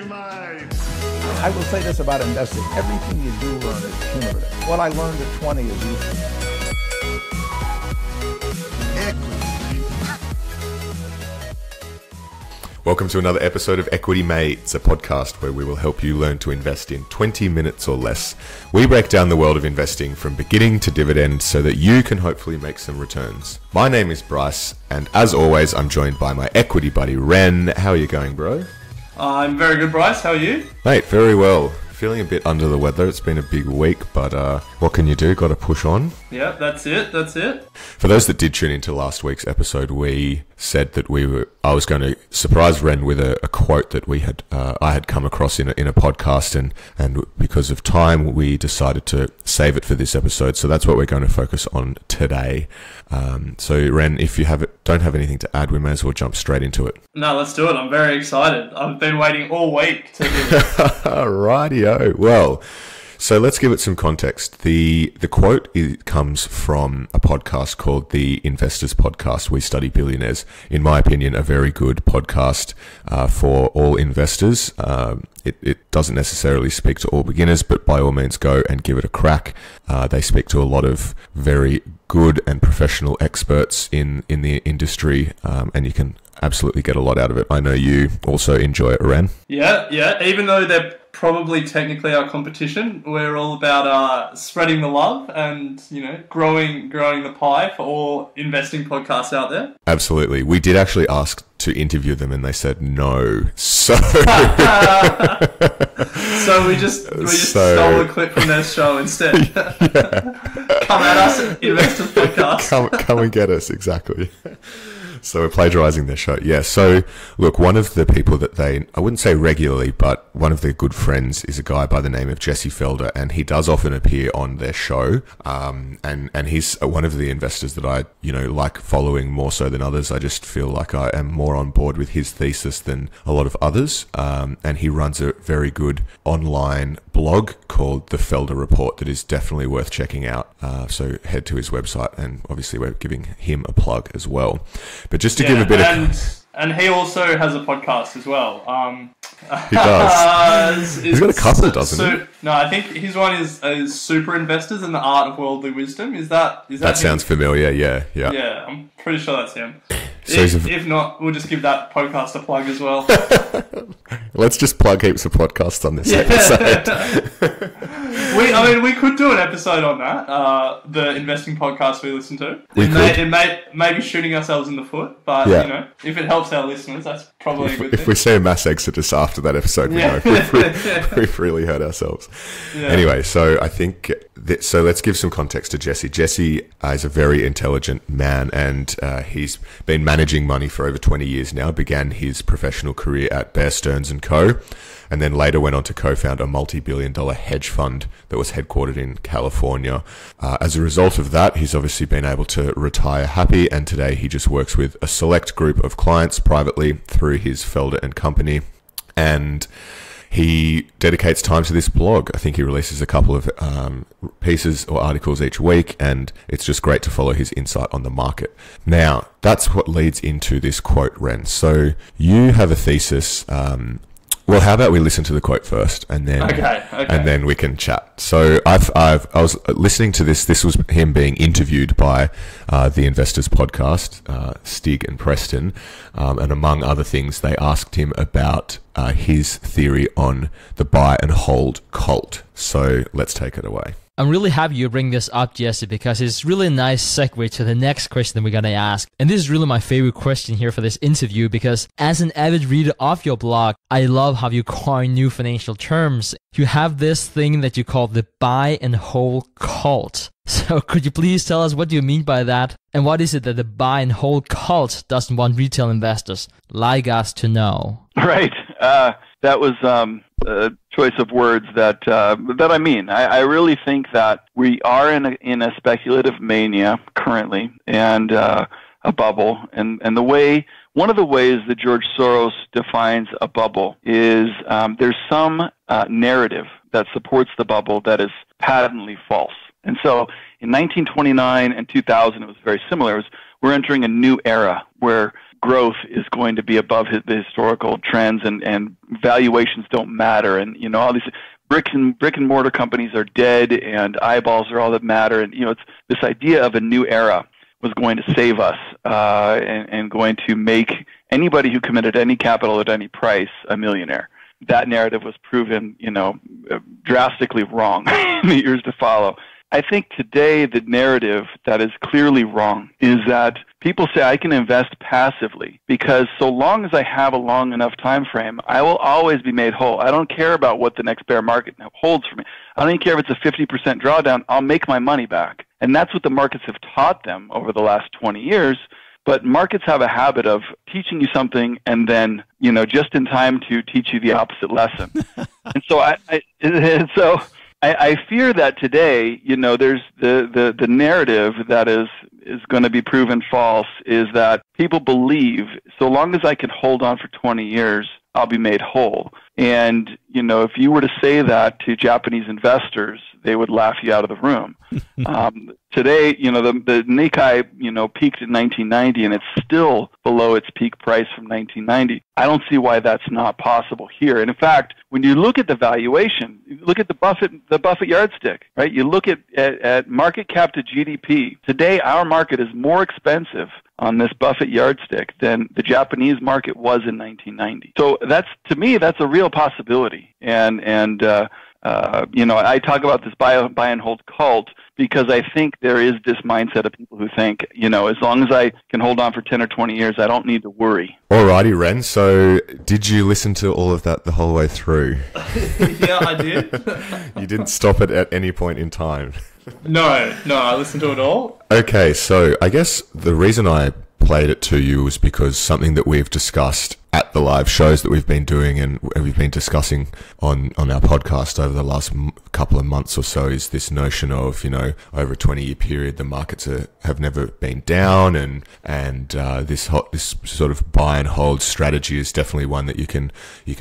made. I will say this about investing. Everything you do learn is cumulative. What I learned at 20 is useful. Welcome to another episode of Equity Mates, a podcast where we will help you learn to invest in 20 minutes or less. We break down the world of investing from beginning to dividend so that you can hopefully make some returns. My name is Bryce, and as always, I'm joined by my equity buddy, Ren. How are you going, bro? I'm very good, Bryce. How are you? Mate, very well. Feeling a bit under the weather. It's been a big week, but what can you do? Got to push on. Yeah, that's it. For those that did tune into last week's episode, we said that I was going to surprise Ren with a quote that I had come across in a podcast, and because of time, we decided to save it for this episode. So that's what we're going to focus on today. So Ren, if you don't have anything to add, we may as well jump straight into it. No, let's do it. I'm very excited. I've been waiting all week to do this. Rightio. Well, so let's give it some context. The quote comes from a podcast called The Investors Podcast. We Study Billionaires. In my opinion, a very good podcast for all investors. It doesn't necessarily speak to all beginners, but by all means go and give it a crack. They speak to a lot of very good and professional experts in the industry, and you can absolutely get a lot out of it. I know you also enjoy it, Ren. Yeah. Even though they're probably technically our competition, we're all about spreading the love and growing the pie for all investing podcasts out there. Absolutely. We did actually ask to interview them, and they said no. So we just stole a clip from their show instead. Come at us, Investors Podcast. Come and get us, exactly. So we're plagiarizing their show. Yeah. So look, one of the people that I wouldn't say regularly, but one of their good friends is a guy by the name of Jesse Felder, and he does often appear on their show. And he's one of the investors that I, like following more so than others. I just feel like I am more on board with his thesis than a lot of others. And he runs a very good online blog called The Felder Report that is definitely worth checking out. So head to his website, and obviously we're giving him a plug as well. But just to give a bit of... And he also has a podcast as well. He does. He's got a couple, doesn't he? No, I think his one is Super Investors and the Art of Worldly Wisdom. Is that That sounds familiar, yeah. Yeah, I'm pretty sure that's him. So if not, we'll just give that podcast a plug as well. Let's just plug heaps of podcasts on this episode. We could do an episode on that, the investing podcast we listen to. It may be shooting ourselves in the foot, but if it helps our listeners, that's probably a good thing. If we see a mass exodus after that episode, we know we've really hurt ourselves. Yeah. Anyway, so I think so let's give some context to Jesse. Jesse is a very intelligent man, and he's been managing money for over 20 years now. Began his professional career at Bear Stearns & Co., and then later went on to co-found a multi-billion-dollar hedge fund that was headquartered in California. As a result of that, he's obviously been able to retire happy, and today he just works with a select group of clients privately through his Felder & Company, and he dedicates time to this blog. I think he releases a couple of pieces or articles each week, and it's just great to follow his insight on the market. Now, that's what leads into this quote, Ren. So you have a thesis. Well, how about we listen to the quote first, and then and then we can chat. So I was listening to this. This was him being interviewed by the Investors Podcast, Stig and Preston, and among other things, they asked him about his theory on the buy and hold cult. So let's take it away. I'm really happy you bring this up, Jesse, because it's really a nice segue to the next question that we're going to ask. And this is really my favorite question here for this interview, because as an avid reader of your blog, I love how you coin new financial terms. You have this thing that you call the buy and hold cult. So could you please tell us what you mean by that? And what is it that the buy and hold cult doesn't want retail investors like us to know? Right. That was a choice of words that I mean. I really think that we are in a speculative mania currently, and a bubble. And one of the ways that George Soros defines a bubble is there's some narrative that supports the bubble that is patently false. And so in 1929 and 2000, it was very similar. We're entering a new era where growth is going to be above the historical trends, and valuations don't matter, and all these brick and mortar companies are dead, and eyeballs are all that matter, and it's this idea of a new era was going to save us and going to make anybody who committed any capital at any price a millionaire. That narrative was proven, drastically wrong in the years to follow. I think today the narrative that is clearly wrong is that people say I can invest passively because so long as I have a long enough time frame, I will always be made whole. I don't care about what the next bear market holds for me. I don't even care if it's a 50% drawdown. I'll make my money back. And that's what the markets have taught them over the last 20 years. But markets have a habit of teaching you something and then, just in time to teach you the opposite lesson. And so I fear that today, there's the narrative that is going to be proven false is that people believe so long as I can hold on for 20 years, I'll be made whole. And, if you were to say that to Japanese investors, they would laugh you out of the room. Today, the Nikkei, peaked in 1990, and it's still below its peak price from 1990. I don't see why that's not possible here. And in fact, when you look at the valuation, you look at the Buffett yardstick, right? You look at market cap to GDP. Today, our market is more expensive on this Buffett yardstick than the Japanese market was in 1990. So to me, that's a real possibility. And I talk about this buy and hold cult because I think there is this mindset of people who think, as long as I can hold on for 10 or 20 years, I don't need to worry. Alrighty, Ren. So did you listen to all of that the whole way through? Yeah, I did. You didn't stop it at any point in time? No, I listened to it all. Okay, so I guess the reason I played it to you was because something that we've discussed at the live shows that we've been doing and we've been discussing on our podcast over the last couple of months or so is this notion of, over a 20-year period, the markets have never been down, and this sort of buy and hold strategy is definitely one that you can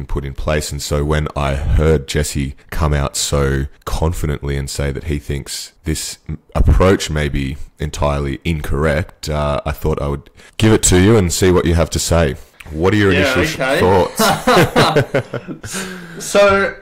put in place. And so when I heard Jesse come out so confidently and say that he thinks this approach may be entirely incorrect, I thought I would give it to you and see what you have to say. What are your initial thoughts? So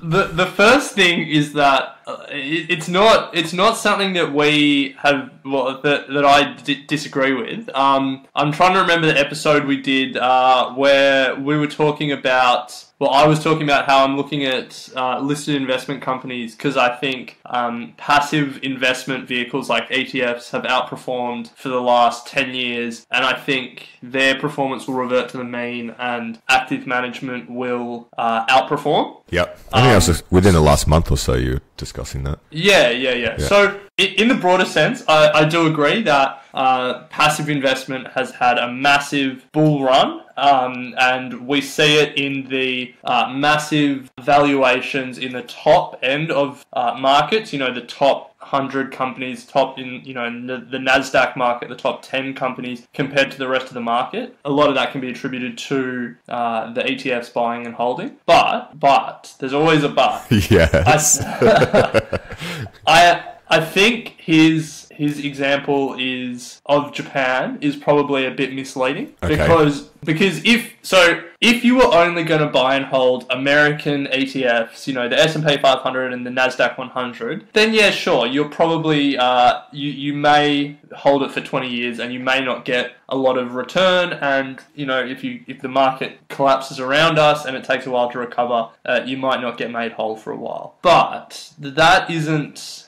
the first thing is that it's not something that we have that I disagree with. I'm trying to remember the episode we did where we were talking about. Well, I was talking about how I'm looking at listed investment companies because I think passive investment vehicles like ETFs have outperformed for the last 10 years, and I think their performance will revert to the mean and active management will outperform. Yep. I think that was within the last month or so you were discussing that. Yeah. So in the broader sense, I do agree that passive investment has had a massive bull run. And we see it in the massive valuations in the top end of markets, the top 100 companies, top in the NASDAQ market, the top 10 companies compared to the rest of the market. A lot of that can be attributed to the ETFs buying and holding. But there's always a but. Yes. I think his example of Japan is probably a bit misleading. Okay. Because if you were only going to buy and hold American ETFs, the S&P 500 and the NASDAQ 100, then yeah, sure, you're probably you may hold it for 20 years and you may not get a lot of return, and if the market collapses around us and it takes a while to recover, you might not get made whole for a while. But that isn't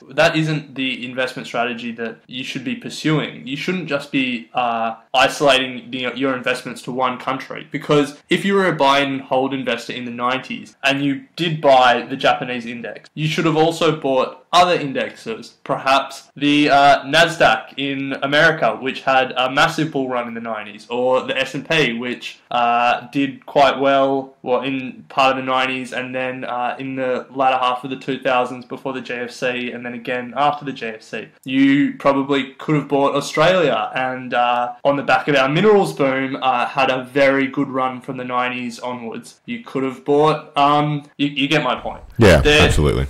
the investment strategy that you should be pursuing. You shouldn't just be isolating your investments to one country, because if you were a buy and hold investor in the 90s and you did buy the Japanese index, you should have also bought other indexes, perhaps the NASDAQ in America, which had a massive bull run in the 90s, or the S&P, which did quite well in part of the 90s, and then in the latter half of the 2000s before the GFC, and then again after the GFC. You probably could have bought Australia, and on the back of our minerals boom, had a very good run from the 90s onwards. You could have bought, you get my point. Yeah, absolutely.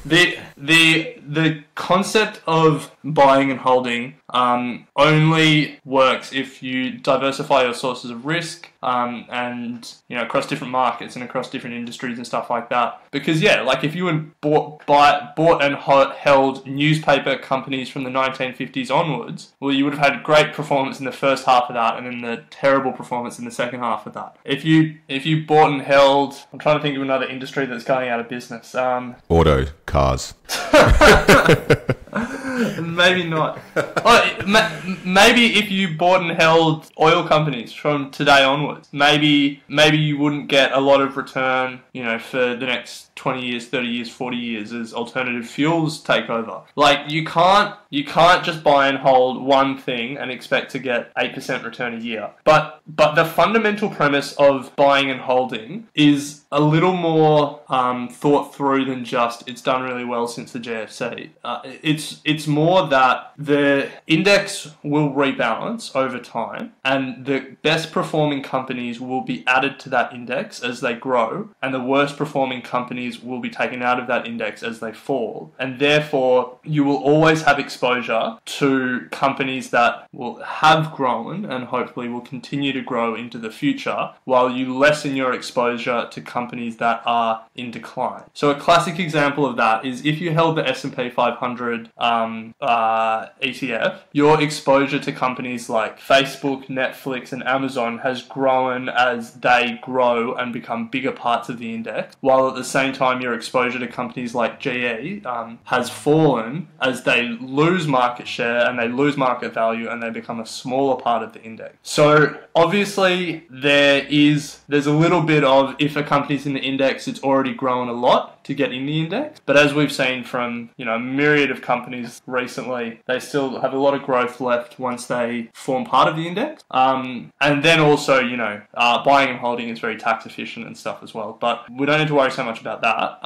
The concept of buying and holding only works if you diversify your sources of risk, and across different markets and across different industries and stuff like that. Because like if you had bought and held newspaper companies from the 1950s onwards, well, you would have had great performance in the first half of that, and then the terrible performance in the second half of that. If you bought and held, I'm trying to think of another industry that's going out of business. Auto cars. Maybe not. Maybe if you bought and held oil companies from today onwards, maybe you wouldn't get a lot of return, for the next 20 years, 30 years, 40 years as alternative fuels take over. Like, you can't just buy and hold one thing and expect to get 8% return a year. But the fundamental premise of buying and holding is a little more thought through than just it's done really well since the GFC. It's more that the index will rebalance over time, and the best performing companies will be added to that index as they grow, and the worst performing companies will be taken out of that index as they fall. And therefore, you will always have exposure to companies that will have grown and hopefully will continue to grow into the future, while you lessen your exposure to companies that are in decline. So a classic example of that is if you held the S&P 500 ETF, your exposure to companies like Facebook, Netflix, and Amazon has grown as they grow and become bigger parts of the index, while at the same time your exposure to companies like GE has fallen as they lose market share and they lose market value and they become a smaller part of the index. So obviously there's a little bit of, if a company's in the index, it's already grown a lot to get in the index. But as we've seen from a myriad of companies recently, they still have a lot of growth left once they form part of the index. And then also, buying and holding is very tax efficient and stuff as well. But we don't need to worry so much about that.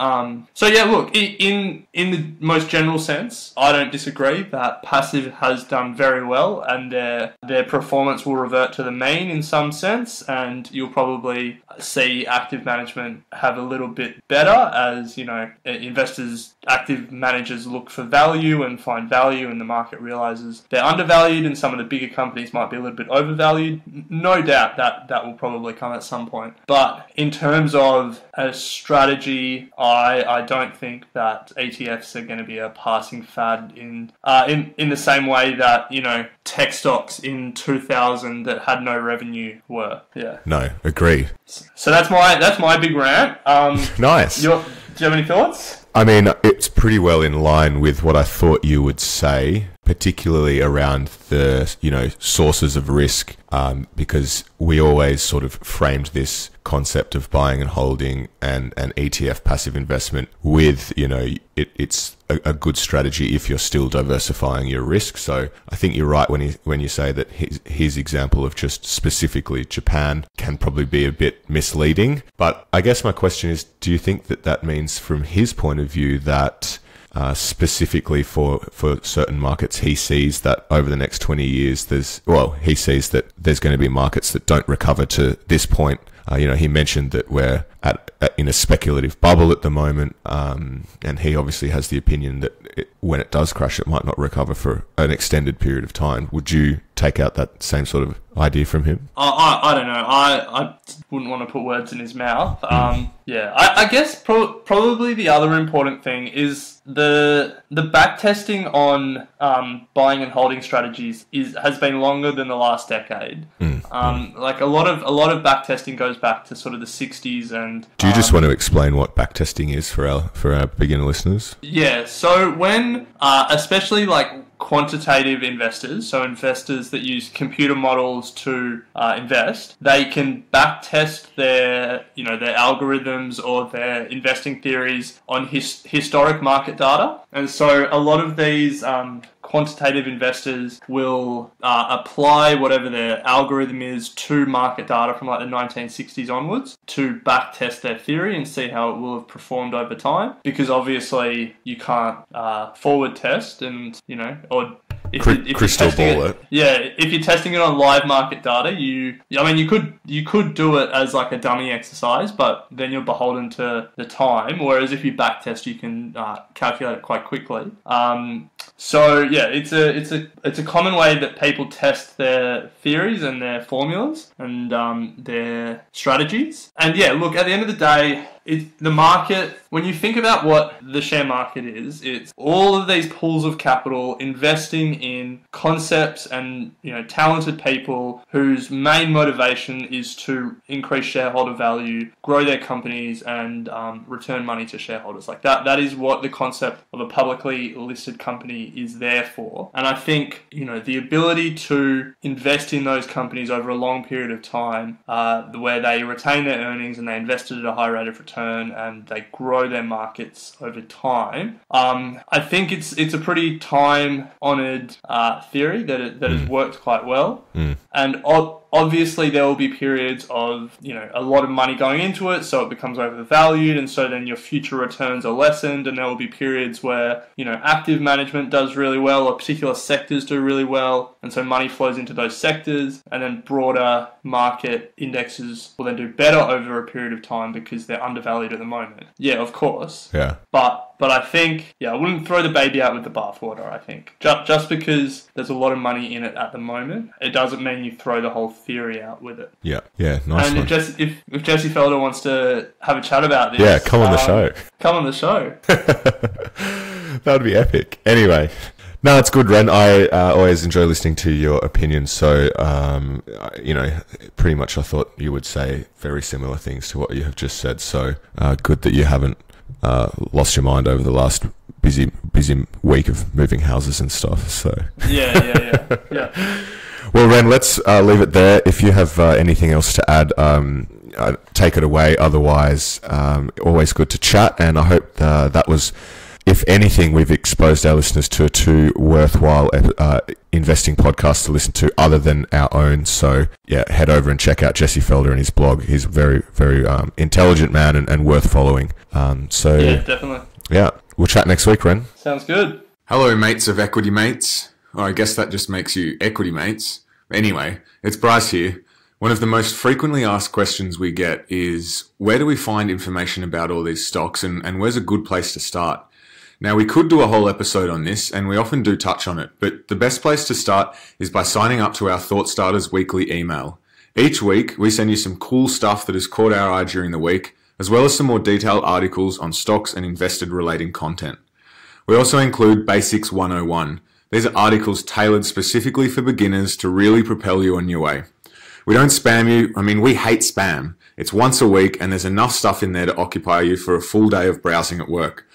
So yeah, look, in the most general sense, I don't disagree that passive has done very well, and their performance will revert to the mean in some sense, and you'll probably see active management have a little bit better as active managers look for value and find value, and the market realizes they're undervalued and some of the bigger companies might be a little bit overvalued. No doubt that will probably come at some point. But in terms of a strategy, I don't think that ETFs are going to be a passing fad in the same way that, tech stocks in 2000 that had no revenue were. Yeah. No, agree. So that's my big rant. Nice. Do you have any thoughts? I mean, it's pretty well in line with what I thought you would say, particularly around the, sources of risk, because we always sort of framed this concept of buying and holding and ETF passive investment with, it's a good strategy if you're still diversifying your risk. So I think you're right when you say that his example of just specifically Japan can probably be a bit misleading. But I guess my question is, do you think that means from his point of view that specifically for certain markets, he sees that over the next 20 years, he sees that there's going to be markets that don't recover to this point. He mentioned that we're in a speculative bubble at the moment, and he obviously has the opinion that when it does crash, it might not recover for an extended period of time. Would you take out that same sort of idea from him? I don't know. I wouldn't want to put words in his mouth. I guess probably the other important thing is the backtesting on buying and holding strategies has been longer than the last decade. Like a lot of backtesting goes back to sort of the 60s. And do you just want to explain what backtesting is for our beginner listeners? Yeah. So when especially like quantitative investors, so investors that use computer models to invest, they can backtest their algorithms or their investing theories on historic market data. And so a lot of these quantitative investors will apply whatever their algorithm is to market data from like the 1960s onwards to backtest their theory and see how it will have performed over time, because obviously you can't forward test, and or if crystal you're testing ball it. Yeah, if you're testing it on live market data, you could do it as like a dummy exercise, but then you're beholden to the time. Whereas if you backtest, you can calculate it quite quickly. So yeah, it's a common way that people test their theories and their formulas and their strategies. And yeah, look, at the end of the day, the market, when you think about what the share market is, it's all of these pools of capital investing in concepts and talented people whose main motivation is to increase shareholder value, grow their companies, and return money to shareholders. Like that is what the concept of a publicly listed company is there for. And I think the ability to invest in those companies over a long period of time, where they retain their earnings and they invested at a high rate of return and they grow their markets over time. I think it's a pretty time-honoured theory that has worked quite well. And obviously there will be periods of a lot of money going into it, so it becomes overvalued, and so then your future returns are lessened, and there will be periods where active management does really well, or particular sectors do really well, and so money flows into those sectors, and then broader market indexes will then do better over a period of time because they're undervalued at the moment. Yeah, of course. Yeah. But I think, I wouldn't throw the baby out with the bathwater, I think. Just because there's a lot of money in it at the moment, it doesn't mean you throw the whole theory out with it. Yeah, nice and one. If Jesse Felder wants to have a chat about this... Yeah, come on the show. Come on the show. That would be epic. Anyway... No, it's good, Ren. I always enjoy listening to your opinions. So, pretty much I thought you would say very similar things to what you have just said. So, good that you haven't lost your mind over the last busy week of moving houses and stuff. So Yeah. Well, Ren, let's leave it there. If you have anything else to add, take it away. Otherwise, always good to chat. And I hope that was... If anything, we've exposed our listeners to two worthwhile investing podcasts to listen to other than our own. So, yeah, head over and check out Jesse Felder and his blog. He's a very, very intelligent man and worth following. Yeah, definitely. Yeah, we'll chat next week, Ren. Sounds good. Hello, mates of Equity Mates. Or I guess that just makes you Equity Mates. Anyway, it's Bryce here. One of the most frequently asked questions we get is, where do we find information about all these stocks and where's a good place to start? Now, we could do a whole episode on this, and we often do touch on it, but the best place to start is by signing up to our Thought Starters weekly email. Each week, we send you some cool stuff that has caught our eye during the week, as well as some more detailed articles on stocks and invested-relating content. We also include Basics 101. These are articles tailored specifically for beginners to really propel you on your way. We don't spam you. I mean, we hate spam. It's once a week, and there's enough stuff in there to occupy you for a full day of browsing at work.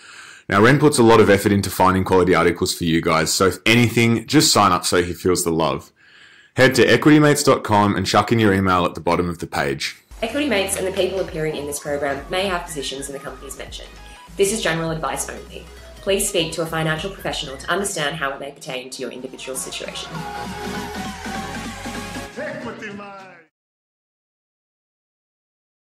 Now, Ren puts a lot of effort into finding quality articles for you guys, so if anything, just sign up so he feels the love. Head to equitymates.com and chuck in your email at the bottom of the page. Equity Mates and the people appearing in this program may have positions in the companies mentioned. This is general advice only. Please speak to a financial professional to understand how it may pertain to your individual situation.